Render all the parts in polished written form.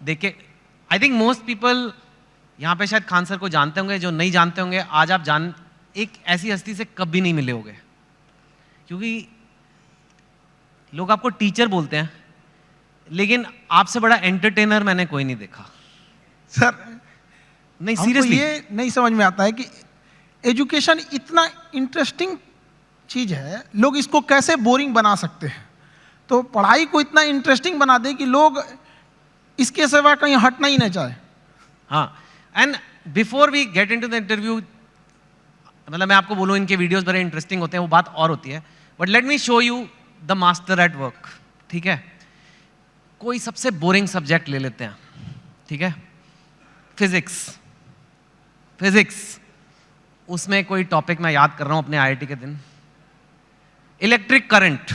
देखिए, I think most people यहाँ पे शायद खान सर को जानते होंगे, जो नहीं जानते होंगे आज आप एक ऐसी हस्ती से कभी नहीं मिले होंगे, क्योंकि लोग आपको टीचर बोलते हैं, लेकिन आपसे बड़ा एंटरटेनर मैंने कोई नहीं देखा सर। नहीं, सीरियसली ये नहीं समझ में आता है कि एजुकेशन इतना इंटरेस्टिंग चीज है, लोग इसको कैसे बोरिंग बना सकते हैं। तो पढ़ाई को इतना इंटरेस्टिंग बना दे कि लोग इसके सिवा कहीं हटना ही नहीं चाहे। हाँ, and before we get into the interview, मतलब मैं आपको बोलूँ इनके वीडियोस बड़े इंटरेस्टिंग होते हैं, वो बात और होती है, but let me show you the master at work. ठीक है, कोई सबसे बोरिंग सब्जेक्ट ले लेते हैं, ठीक है, फिजिक्स। उसमें कोई टॉपिक मैं याद कर रहा हूं अपने आईआईटी के दिन, इलेक्ट्रिक करंट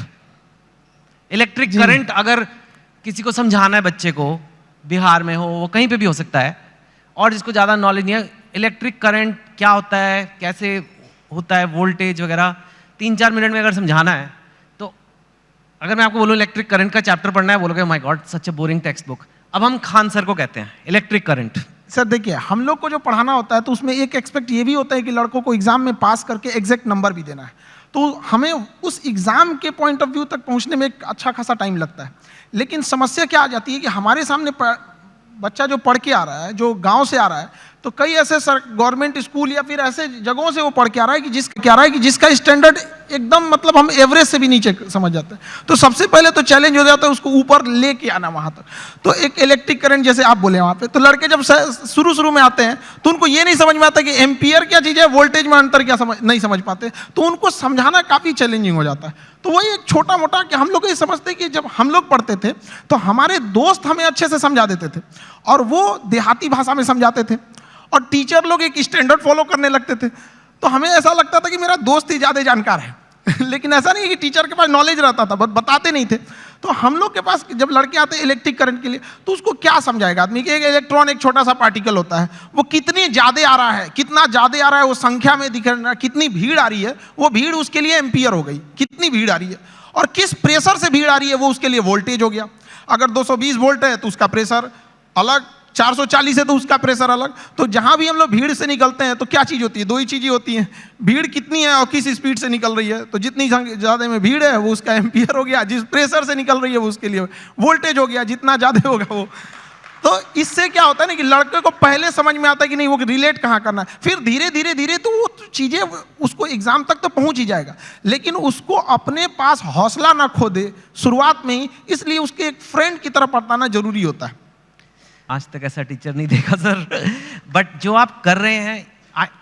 अगर किसी को समझाना है बच्चे को, बिहार में हो, वो कहीं पे भी हो सकता है, और जिसको ज़्यादा नॉलेज नहीं है, इलेक्ट्रिक करंट क्या होता है, कैसे होता है, वोल्टेज वगैरह 3-4 मिनट में अगर समझाना है, तो अगर मैं आपको बोलूँ इलेक्ट्रिक करंट का चैप्टर पढ़ना है, बोलोगे my God such A boring text book. अब हम खान सर को कहते हैं इलेक्ट्रिक करंट। सर देखिए, हम लोग को जो पढ़ाना होता है तो उसमें एक एक्सपेक्ट ये भी होता है कि लड़कों को एग्जाम में पास करके एग्जैक्ट नंबर भी देना है, तो हमें उस एग्जाम के पॉइंट ऑफ व्यू तक पहुंचने में एक अच्छा खासा टाइम लगता है। लेकिन समस्या क्या आ जाती है कि हमारे सामने बच्चा जो पढ़ के आ रहा है, जो गांव से आ रहा है, तो कई ऐसे गवर्नमेंट स्कूल या फिर ऐसे जगहों से वो पढ़ के आ रहा है कि जिसका स्टैंडर्ड एकदम मतलब हम एवरेज से भी नीचे समझ जाते हैं। तो सबसे पहले तो चैलेंज हो जाता है उसको ऊपर लेके आना वहां तक। तो एक इलेक्ट्रिक करंट जैसे आप बोले वहां पे, तो लड़के जब शुरू में आते हैं तो उनको ये नहीं समझ में आता कि एम्पियर क्या चीज़ है, वोल्टेज में अंतर क्या नहीं समझ पाते, तो उनको समझाना काफ़ी चैलेंजिंग हो जाता है। तो वही एक छोटा मोटा कि हम लोग ये समझते कि जब हम लोग पढ़ते थे तो हमारे दोस्त हमें अच्छे से समझा देते थे, और वो देहाती भाषा में समझाते थे, और टीचर लोग एक स्टैंडर्ड फॉलो करने लगते थे। तो हमें ऐसा लगता था कि मेरा दोस्त ही ज़्यादा जानकार है लेकिन ऐसा नहीं है कि टीचर के पास नॉलेज रहता था, बट बताते नहीं थे। तो हम लोग के पास जब लड़के आते हैं इलेक्ट्रिक करंट के लिए, तो उसको क्या समझाएगा आदमी कि एक इलेक्ट्रॉन एक छोटा सा पार्टिकल होता है, वो कितनी ज़्यादा आ रहा है, कितना ज़्यादा आ रहा है, वो संख्या में दिख रहा है, कितनी भीड़ आ रही है, वो भीड़ उसके लिए एम्पियर हो गई, कितनी भीड़ आ रही है, और किस प्रेशर से भीड़ आ रही है वो उसके लिए वोल्टेज हो गया। अगर 220 वोल्ट है तो उसका प्रेशर अलग, 440 है तो उसका प्रेशर अलग। तो जहां भी हम लोग भीड़ से निकलते हैं तो क्या चीज़ होती है, दो ही चीज़ें होती हैं, भीड़ कितनी है और किस स्पीड से निकल रही है। तो जितनी ज़्यादा में भीड़ है वो उसका एम्पियर हो गया, जिस प्रेशर से निकल रही है वो उसके लिए वोल्टेज हो गया, जितना ज़्यादा होगा वो। तो इससे क्या होता है ना कि लड़के को पहले समझ में आता है कि नहीं वो रिलेट कहाँ करना है, फिर धीरे धीरे तो वो चीज़ें उसको एग्जाम तक तो पहुँच ही जाएगा, लेकिन उसको अपने पास हौसला ना खो दे शुरुआत में ही, इसलिए उसके एक फ्रेंड की तरह पढ़ाना जरूरी होता है। आज तक ऐसा टीचर नहीं देखा सर, बट जो आप कर रहे हैं,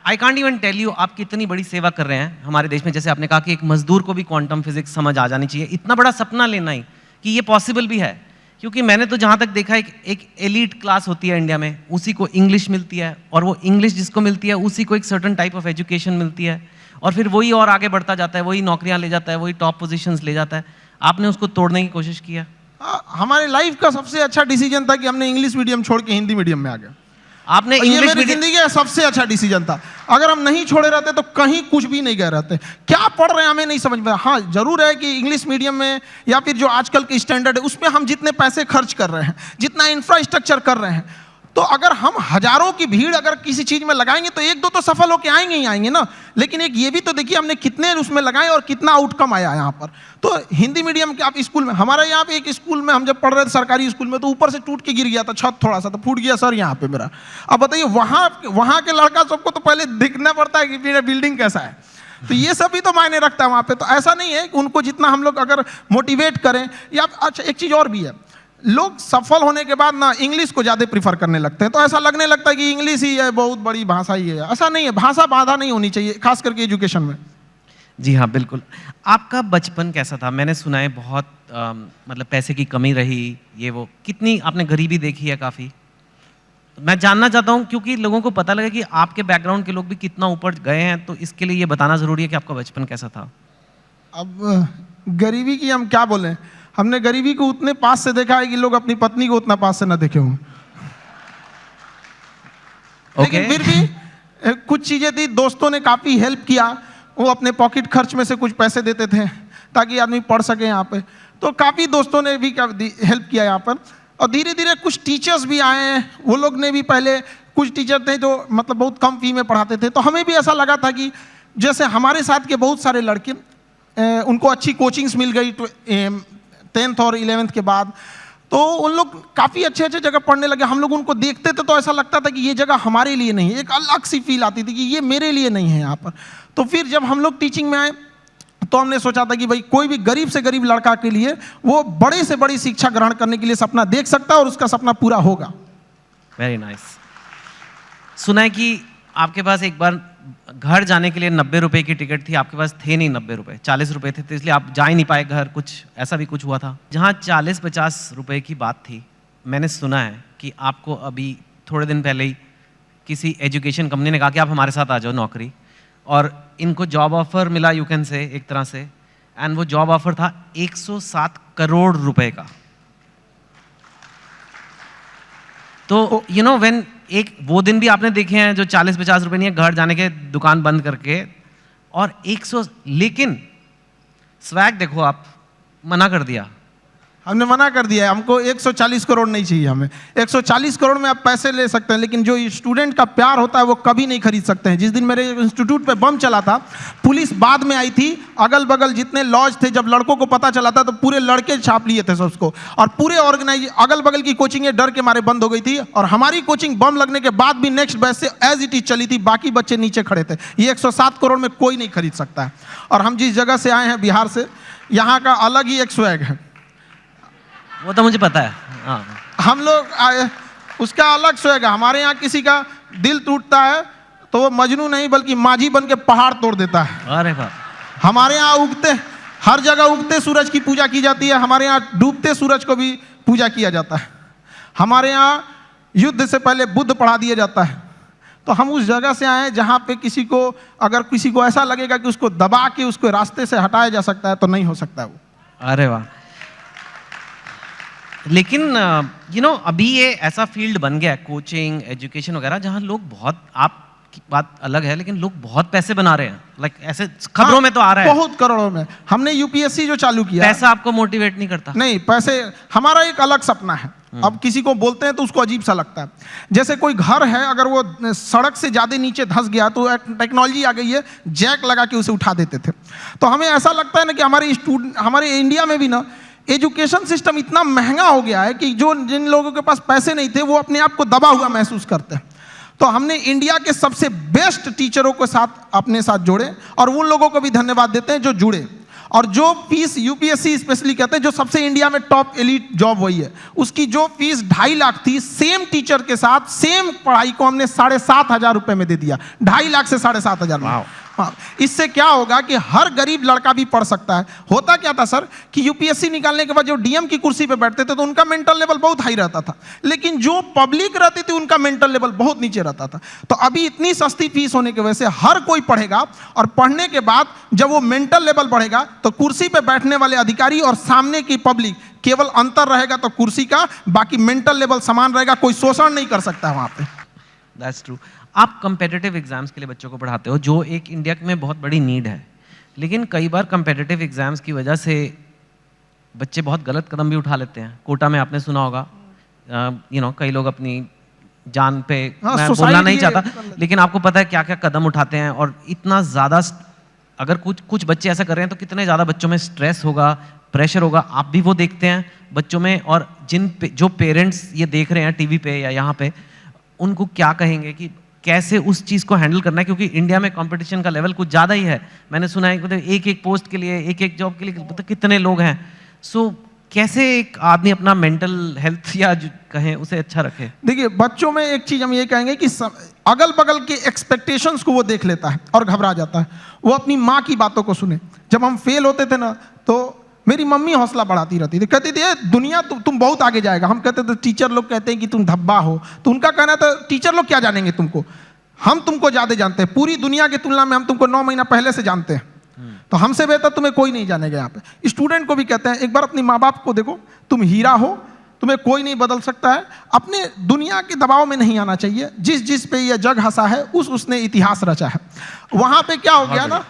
I can't even tell you आप कितनी बड़ी सेवा कर रहे हैं हमारे देश में। जैसे आपने कहा कि एक मजदूर को भी क्वांटम फिजिक्स समझ आ जानी चाहिए, इतना बड़ा सपना लेना ही कि ये पॉसिबल भी है, क्योंकि मैंने तो जहाँ तक देखा एक एलीट क्लास होती है इंडिया में, उसी को इंग्लिश मिलती है, और वो इंग्लिश जिसको मिलती है उसी को एक सर्टन टाइप ऑफ एजुकेशन मिलती है, और फिर वही और आगे बढ़ता जाता है, वही नौकरियाँ ले जाता है, वही टॉप पोजीशंस ले जाता है। आपने उसको तोड़ने की कोशिश किया। हमारे लाइफ का सबसे अच्छा डिसीजन था कि हमने इंग्लिश मीडियम छोड़ के हिंदी मीडियम में आ गए। आपने इंग्लिश मेरी जिंदगी का सबसे अच्छा डिसीजन था। अगर हम नहीं छोड़े रहते तो कहीं कुछ भी नहीं गए रहते। क्या पढ़ रहे हैं हमें नहीं समझ में। हाँ जरूर है कि इंग्लिश मीडियम में या फिर जो आजकल के स्टैंडर्ड है उसमें हम जितने पैसे खर्च कर रहे हैं, जितना इंफ्रास्ट्रक्चर कर रहे हैं, तो अगर हम हजारों की भीड़ अगर किसी चीज में लगाएंगे तो एक दो तो सफल होके आएंगे ही आएंगे ना। लेकिन एक ये भी तो देखिए हमने कितने उसमें लगाए और कितना आउटकम आया यहाँ पर। तो हिंदी मीडियम के आप स्कूल में, हमारे यहाँ पे एक स्कूल में हम जब पढ़ रहे थे सरकारी स्कूल में, तो ऊपर से टूट के गिर गया था छत थोड़ा सा, तो फूट गया सर यहाँ पे मेरा। अब बताइए वहाँ के लड़का सबको तो पहले दिखना पड़ता है कि मेरा बिल्डिंग कैसा है, तो ये सब भी तो मायने रखता है वहाँ पे। तो ऐसा नहीं है कि उनको जितना हम लोग अगर मोटिवेट करें या अच्छा एक चीज़ और भी है, लोग सफल होने के बाद ना इंग्लिश को ज़्यादा प्रीफर करने लगते हैं। तो ऐसा लगने लगता है कि इंग्लिश ही है बहुत बड़ी भाषा ही है। ऐसा नहीं है, भाषा बाधा नहीं होनी चाहिए, खास करके एजुकेशन में। जी हाँ बिल्कुल। आपका बचपन कैसा था? मैंने सुना है बहुत मतलब पैसे की कमी रही, ये वो, कितनी आपने गरीबी देखी है काफ़ी। मैं जानना चाहता हूँ क्योंकि लोगों को पता लगे कि आपके बैकग्राउंड के लोग भी कितना ऊपर गए हैं, तो इसके लिए ये बताना ज़रूरी है कि आपका बचपन कैसा था। अब गरीबी की हम क्या बोलें, हमने गरीबी को उतने पास से देखा है कि लोग अपनी पत्नी को उतना पास से ना देखे हों। लेकिन फिर भी कुछ चीज़ें थी, दोस्तों ने काफ़ी हेल्प किया, वो अपने पॉकेट खर्च में से कुछ पैसे देते थे ताकि आदमी पढ़ सके यहाँ पे। तो काफ़ी दोस्तों ने भी हेल्प किया यहाँ पर। और धीरे धीरे कुछ टीचर्स भी आए हैं, वो लोग ने भी पहले कुछ टीचर थे जो मतलब बहुत कम फी में पढ़ाते थे, तो हमें भी ऐसा लगा था कि जैसे हमारे साथ के बहुत सारे लड़के उनको अच्छी कोचिंग्स मिल गई 10th और 11th के बाद, तो उन लोग काफ़ी अच्छे अच्छे जगह पढ़ने लगे। हम लोग उनको देखते थे तो ऐसा लगता था कि ये जगह हमारे लिए नहीं है, एक अलग सी फील आती थी कि ये मेरे लिए नहीं है यहाँ पर। तो फिर जब हम लोग टीचिंग में आए तो हमने सोचा था कि भाई कोई भी गरीब से गरीब लड़का के लिए वो बड़े से बड़ी शिक्षा ग्रहण करने के लिए सपना देख सकता है और उसका सपना पूरा होगा। Very nice. सुना है कि आपके पास एक बार घर जाने के लिए 90 रुपए की टिकट थी, आपके पास थे नहीं 90 रुपए, 40 रुपए थे, तो इसलिए आप जा ही नहीं पाए घर, कुछ ऐसा भी कुछ हुआ था। जहाँ 40-50 रुपए की बात थी, मैंने सुना है कि आपको अभी थोड़े दिन पहले ही किसी एजुकेशन कंपनी ने कहा कि आप हमारे साथ आ जाओ नौकरी, और इनको जॉब ऑफर मिला, यू कैन से, एक तरह से, एंड वो जॉब ऑफर था 107 करोड़ रुपए का। तो यू नो व्हेन एक वो दिन भी आपने देखे हैं जो 40-50 रुपए नहीं है, घर जाने के दुकान बंद करके, और 100, लेकिन स्वैग देखो, आप मना कर दिया। हमने मना कर दिया है, हमको 140 करोड़ नहीं चाहिए। हमें 140 करोड़ में आप पैसे ले सकते हैं, लेकिन जो स्टूडेंट का प्यार होता है वो कभी नहीं खरीद सकते हैं। जिस दिन मेरे इंस्टीट्यूट पे बम चला था, पुलिस बाद में आई थी, अगल बगल जितने लॉज थे, जब लड़कों को पता चला था तो पूरे लड़के छाप लिए थे सबको, और पूरे ऑर्गेनाइज अगल बगल की कोचिंगें डर के मारे बंद हो गई थी, और हमारी कोचिंग बम लगने के बाद भी नेक्स्ट बैच से एज इट इज चली थी, बाकी बच्चे नीचे खड़े थे। ये 107 करोड़ में कोई नहीं खरीद सकता है। और हम जिस जगह से आए हैं, बिहार से, यहाँ का अलग ही एक स्वैग है, वो तो मुझे पता है। हाँ, हम लोग आए, उसका अलग स्वैग है। हमारे यहाँ किसी का दिल टूटता है तो वो मजनू नहीं बल्कि माझी बन के पहाड़ तोड़ देता है। अरे बाप। हमारे यहाँ उगते, हर जगह उगते सूरज की पूजा की जाती है, हमारे यहाँ डूबते सूरज को भी पूजा किया जाता है। हमारे यहाँ युद्ध से पहले बुद्ध पढ़ा दिया जाता है। तो हम उस जगह से आए हैं जहाँ पे किसी को, अगर किसी को ऐसा लगेगा कि उसको दबा के उसको रास्ते से हटाया जा सकता है, तो नहीं हो सकता है वो। अरे वाह। लेकिन यू नो अभी ये ऐसा फील्ड बन गया है, कोचिंग, एजुकेशन वगैरह, जहाँ लोग बहुत, आपकी बात अलग है, लेकिन लोग बहुत पैसे बना रहे हैं। लाइक ऐसे खबरों में तो आ रहा है बहुत करोड़ों में। हमने यूपीएससी जो चालू किया, पैसा आपको मोटिवेट नहीं करता? नहीं, पैसे हमारा एक अलग सपना है। अब किसी को बोलते हैं तो उसको अजीब सा लगता है। जैसे कोई घर है, अगर वो सड़क से ज्यादा नीचे धंस गया तो टेक्नोलॉजी आ गई है, जैक लगा के उसे उठा देते थे। तो हमें ऐसा लगता है ना कि हमारे इंडिया में भी ना एजुकेशन सिस्टम इतना महंगा हो गया है कि जो जिन लोगों के पास पैसे नहीं थे वो अपने आप को दबा हुआ महसूस करते हैं। तो हमने इंडिया के सबसे बेस्ट टीचरों के साथ अपने साथ जोड़े, और उन लोगों को भी धन्यवाद देते हैं जो जुड़े। और जो फीस यूपीएससी स्पेशली कहते हैं, जो सबसे इंडिया में टॉप एलीट जॉब वही है, उसकी जो फीस 2.5 लाख थी, सेम टीचर के साथ सेम पढ़ाई को हमने 7,500 रुपए में दे दिया। 2.5 लाख से 7,500 में। हाँ, इससे क्या होगा कि हर गरीब लड़का भी पढ़ सकता है। होता क्या था सर कि यूपीएससी निकालने के बाद जो डीएम की कुर्सी पे बैठते थे तो उनका मेंटल लेवल बहुत हाई रहता था, लेकिन जो पब्लिक रहती थी उनका मेंटल लेवल बहुत नीचे रहता था। तो अभी इतनी सस्ती फीस होने की वजह से हर कोई पढ़ेगा, और पढ़ने के बाद जब वो मेंटल लेवल बढ़ेगा तो कुर्सी पे बैठने वाले अधिकारी और सामने की पब्लिक, केवल अंतर रहेगा तो कुर्सी का, बाकी मेंटल लेवल समान रहेगा, कोई शोषण नहीं कर सकता वहां पे। That's true. आप कंपेटिटिव एग्जाम्स के लिए बच्चों को पढ़ाते हो, जो एक इंडिया में बहुत बड़ी नीड है, लेकिन कई बार कंपेटिटिव एग्जाम्स की वजह से बच्चे बहुत गलत कदम भी उठा लेते हैं। कोटा में आपने सुना होगा, यू नो कई लोग अपनी जान पे, मैं बोलना नहीं चाहता, लेकिन आपको पता है क्या क्या कदम उठाते हैं, और इतना ज़्यादा, अगर कुछ बच्चे ऐसा कर रहे हैं तो कितने ज़्यादा बच्चों में स्ट्रेस होगा, प्रेशर होगा। आप भी वो देखते हैं बच्चों में, और जो पेरेंट्स ये देख रहे हैं टीवी पे या यहाँ पे, उनको क्या कहेंगे कि कैसे उस चीज़ को हैंडल करना है, क्योंकि इंडिया में कंपटीशन का लेवल कुछ ज़्यादा ही है। मैंने सुना है मतलब एक पोस्ट के लिए, एक जॉब के लिए मतलब कितने लोग हैं। सो कैसे एक आदमी अपना मेंटल हेल्थ या कहें उसे अच्छा रखे? देखिए, बच्चों में एक चीज़ हम ये कहेंगे कि अगल बगल के एक्सपेक्टेशंस को वो देख लेता है और घबरा जाता है। वो अपनी माँ की बातों को सुने। जब हम फेल होते थे ना, तो मेरी मम्मी हौसला बढ़ाती रहती थी, कहती थी दुनिया तुम बहुत आगे जाएगा। हम कहते थे टीचर लोग कहते हैं कि तुम धब्बा हो, तो उनका कहना था टीचर लोग क्या जानेंगे तुमको, हम तुमको ज़्यादा जानते हैं, पूरी दुनिया की तुलना में हम तुमको 9 महीना पहले से जानते हैं, तो हमसे बेहतर तुम्हें कोई नहीं जानेगा। यहाँ पे स्टूडेंट को भी कहते हैं एक बार अपने माँ बाप को देखो, तुम हीरा हो, तुम्हें कोई नहीं बदल सकता है। अपने दुनिया के दबाव में नहीं आना चाहिए। जिस पे यह जग हंसा है उसने इतिहास रचा है। वहाँ पे क्या हो गया ना,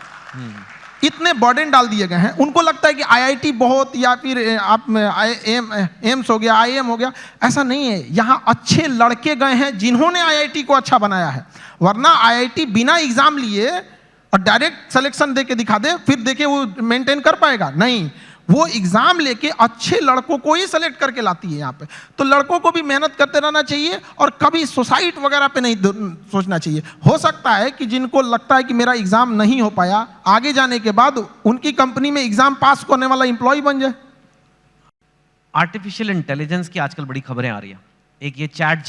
इतने बर्डन डाल दिए गए हैं, उनको लगता है कि आईआईटी बहुत, या फिर आप एम्स हो गया, आईएम हो गया। ऐसा नहीं है, यहाँ अच्छे लड़के गए हैं जिन्होंने आईआईटी को अच्छा बनाया है। वरना आईआईटी बिना एग्जाम लिए और डायरेक्ट सिलेक्शन दे के दिखा दे, फिर देखे वो मेंटेन कर पाएगा? नहीं, वो एग्जाम लेके अच्छे लड़कों को ही सेलेक्ट करके लाती है यहाँ पे। तो लड़कों को भी मेहनत करते रहना चाहिए और कभी सुसाइड वगैरह पे नहीं सोचना चाहिए। हो सकता है कि जिनको लगता है कि मेरा एग्जाम नहीं हो पाया, आगे जाने के बाद उनकी कंपनी में एग्जाम पास करने वाला एम्प्लॉय बन जाए। आर्टिफिशियल इंटेलिजेंस की आजकल बड़ी खबरें आ रही है। एक ये चैट